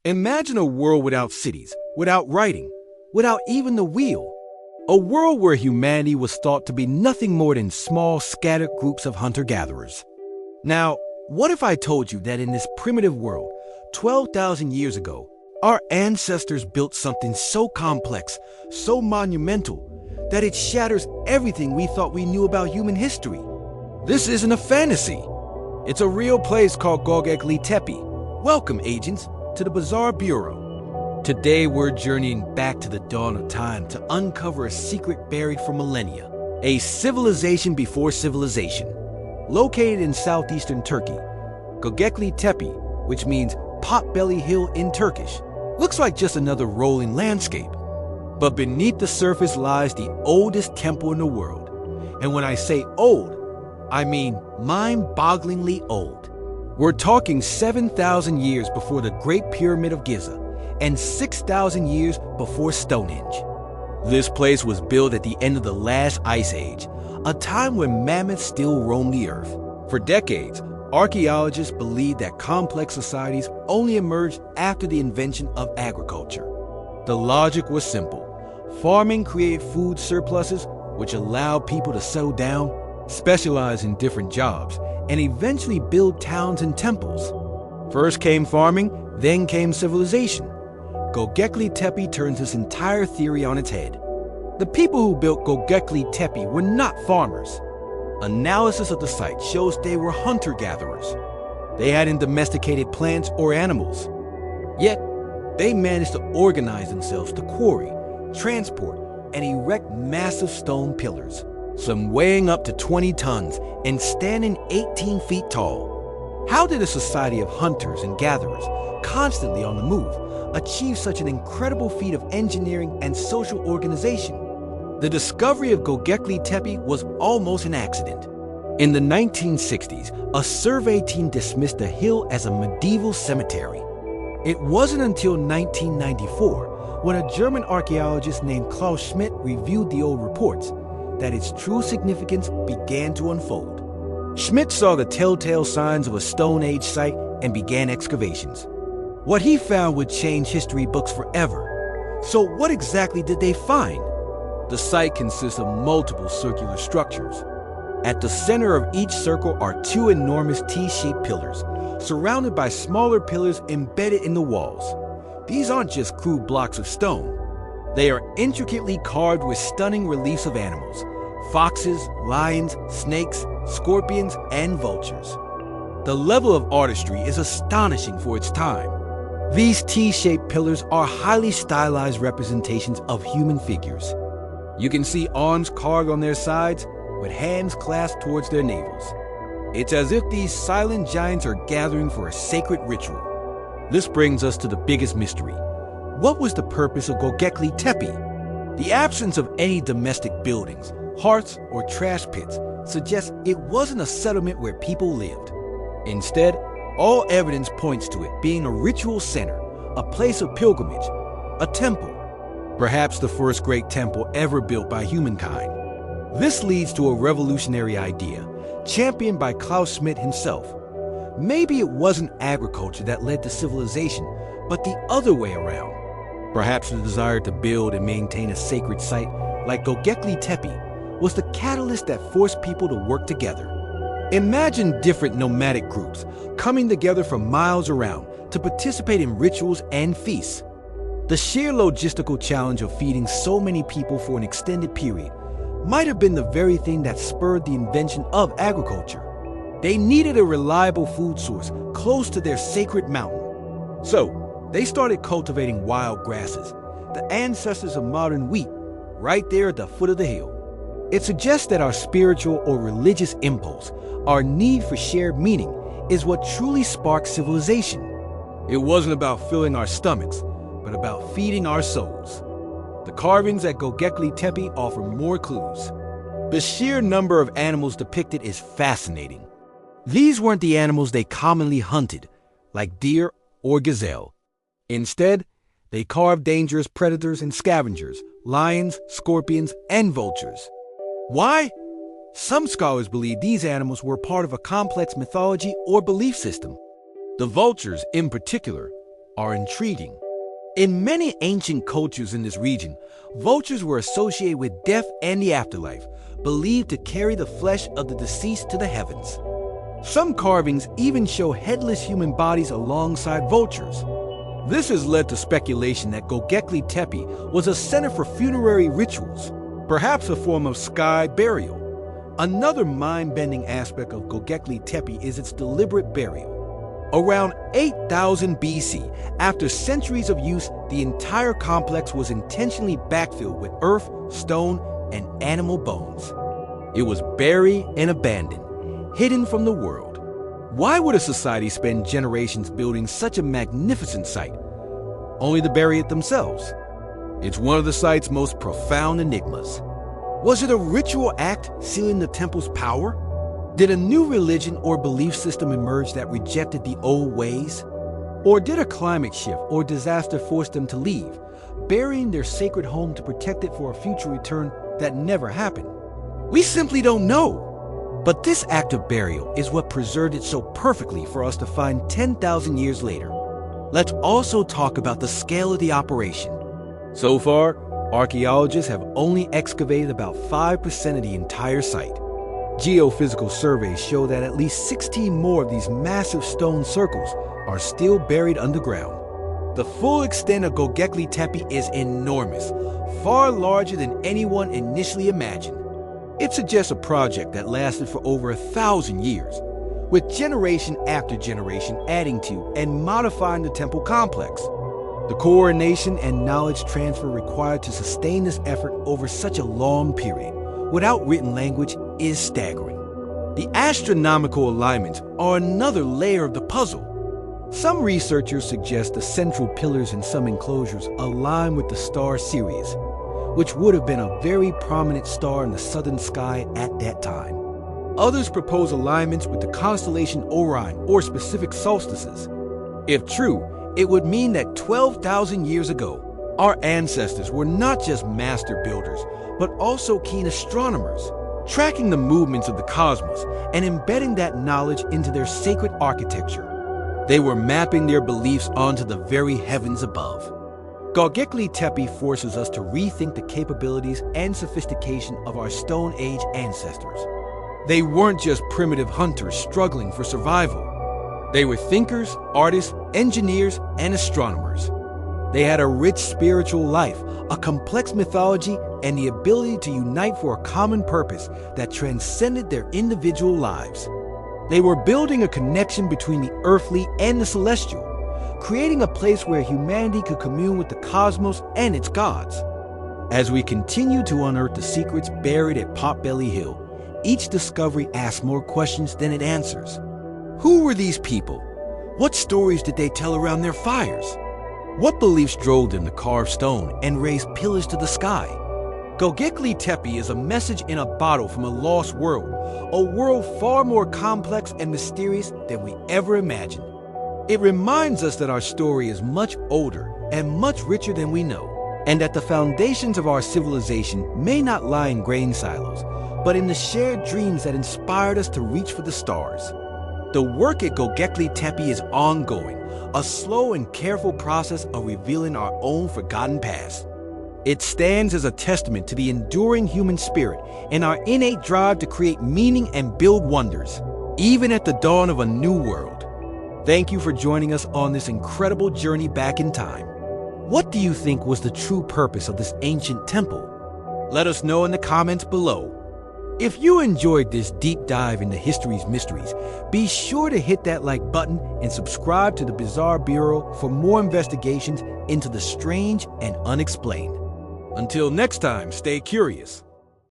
Imagine a world without cities, without writing, without even the wheel. A world where humanity was thought to be nothing more than small, scattered groups of hunter-gatherers. Now, what if I told you that in this primitive world, 12,000 years ago, our ancestors built something so complex, so monumental, that it shatters everything we thought we knew about human history? This isn't a fantasy. It's a real place called Göbekli Tepe. Welcome, agents, to the Bizarre Bureau. Today we're journeying back to the dawn of time to uncover a secret buried for millennia. A civilization before civilization. Located in southeastern Turkey, Göbekli Tepe, which means Potbelly Hill in Turkish, looks like just another rolling landscape. But beneath the surface lies the oldest temple in the world. And when I say old, I mean mind-bogglingly old. We're talking 7,000 years before the Great Pyramid of Giza and 6,000 years before Stonehenge. This place was built at the end of the last ice age, a time when mammoths still roamed the earth. For decades, archaeologists believed that complex societies only emerged after the invention of agriculture. The logic was simple. Farming created food surpluses, which allowed people to settle down, specialize in different jobs, and eventually build towns and temples. First came farming, then came civilization. Göbekli Tepe turns this entire theory on its head. The people who built Göbekli Tepe were not farmers. Analysis of the site shows they were hunter-gatherers. They hadn't domesticated plants or animals. Yet, they managed to organize themselves to quarry, transport, and erect massive stone pillars, some weighing up to 20 tons and standing 18 feet tall. How did a society of hunters and gatherers, constantly on the move, achieve such an incredible feat of engineering and social organization? The discovery of Göbekli Tepe was almost an accident. In the 1960s, a survey team dismissed the hill as a medieval cemetery. It wasn't until 1994, when a German archaeologist named Klaus Schmidt reviewed the old reports, that its true significance began to unfold. Schmidt saw the telltale signs of a Stone Age site and began excavations. What he found would change history books forever. So what exactly did they find? The site consists of multiple circular structures. At the center of each circle are two enormous T-shaped pillars, surrounded by smaller pillars embedded in the walls. These aren't just crude blocks of stone. They are intricately carved with stunning reliefs of animals: foxes, lions, snakes, scorpions, and vultures. The level of artistry is astonishing for its time. These T-shaped pillars are highly stylized representations of human figures. You can see arms carved on their sides, with hands clasped towards their navels. It's as if these silent giants are gathering for a sacred ritual. This brings us to the biggest mystery. What was the purpose of Göbekli Tepe? The absence of any domestic buildings, hearths, or trash pits suggests it wasn't a settlement where people lived. Instead, all evidence points to it being a ritual center, a place of pilgrimage, a temple. Perhaps the first great temple ever built by humankind. This leads to a revolutionary idea, championed by Klaus Schmidt himself. Maybe it wasn't agriculture that led to civilization, but the other way around. Perhaps the desire to build and maintain a sacred site like Göbekli Tepe was the catalyst that forced people to work together. Imagine different nomadic groups coming together from miles around to participate in rituals and feasts. The sheer logistical challenge of feeding so many people for an extended period might have been the very thing that spurred the invention of agriculture. They needed a reliable food source close to their sacred mountain. So, they started cultivating wild grasses, the ancestors of modern wheat, right there at the foot of the hill. It suggests that our spiritual or religious impulse, our need for shared meaning, is what truly sparked civilization. It wasn't about filling our stomachs, but about feeding our souls. The carvings at Göbekli Tepe offer more clues. The sheer number of animals depicted is fascinating. These weren't the animals they commonly hunted, like deer or gazelle. Instead, they carved dangerous predators and scavengers, lions, scorpions, and vultures. Why? Some scholars believe these animals were part of a complex mythology or belief system. The vultures, in particular, are intriguing. In many ancient cultures in this region, vultures were associated with death and the afterlife, believed to carry the flesh of the deceased to the heavens. Some carvings even show headless human bodies alongside vultures. This has led to speculation that Göbekli Tepe was a center for funerary rituals, perhaps a form of sky burial. Another mind-bending aspect of Göbekli Tepe is its deliberate burial. Around 8000 BC, after centuries of use, the entire complex was intentionally backfilled with earth, stone, and animal bones. It was buried and abandoned, hidden from the world. Why would a society spend generations building such a magnificent site, only to bury it themselves? It's one of the site's most profound enigmas. Was it a ritual act sealing the temple's power? Did a new religion or belief system emerge that rejected the old ways? Or did a climate shift or disaster force them to leave, burying their sacred home to protect it for a future return that never happened? We simply don't know. But this act of burial is what preserved it so perfectly for us to find 10,000 years later. Let's also talk about the scale of the operation. So far, archaeologists have only excavated about 5% of the entire site. Geophysical surveys show that at least 16 more of these massive stone circles are still buried underground. The full extent of Göbekli Tepe is enormous, far larger than anyone initially imagined. It suggests a project that lasted for over 1,000 years, with generation after generation adding to and modifying the temple complex. The coordination and knowledge transfer required to sustain this effort over such a long period, without written language, is staggering. The astronomical alignments are another layer of the puzzle. Some researchers suggest the central pillars in some enclosures align with the star Sirius, which would have been a very prominent star in the southern sky at that time. Others propose alignments with the constellation Orion or specific solstices. If true, it would mean that 12,000 years ago, our ancestors were not just master builders, but also keen astronomers, tracking the movements of the cosmos and embedding that knowledge into their sacred architecture. They were mapping their beliefs onto the very heavens above. Göbekli Tepe forces us to rethink the capabilities and sophistication of our Stone Age ancestors. They weren't just primitive hunters struggling for survival. They were thinkers, artists, engineers, and astronomers. They had a rich spiritual life, a complex mythology, and the ability to unite for a common purpose that transcended their individual lives. They were building a connection between the earthly and the celestial, creating a place where humanity could commune with the cosmos and its gods. As we continue to unearth the secrets buried at Potbelly Hill, each discovery asks more questions than it answers. Who were these people? What stories did they tell around their fires? What beliefs drove them to carve stone and raise pillars to the sky? Göbekli Tepe is a message in a bottle from a lost world, a world far more complex and mysterious than we ever imagined. It reminds us that our story is much older and much richer than we know, and that the foundations of our civilization may not lie in grain silos, but in the shared dreams that inspired us to reach for the stars. The work at Göbekli Tepe is ongoing, a slow and careful process of revealing our own forgotten past. It stands as a testament to the enduring human spirit and our innate drive to create meaning and build wonders, even at the dawn of a new world. Thank you for joining us on this incredible journey back in time. What do you think was the true purpose of this ancient temple? Let us know in the comments below. If you enjoyed this deep dive into history's mysteries, be sure to hit that like button and subscribe to the Bizarre Bureau for more investigations into the strange and unexplained. Until next time, stay curious.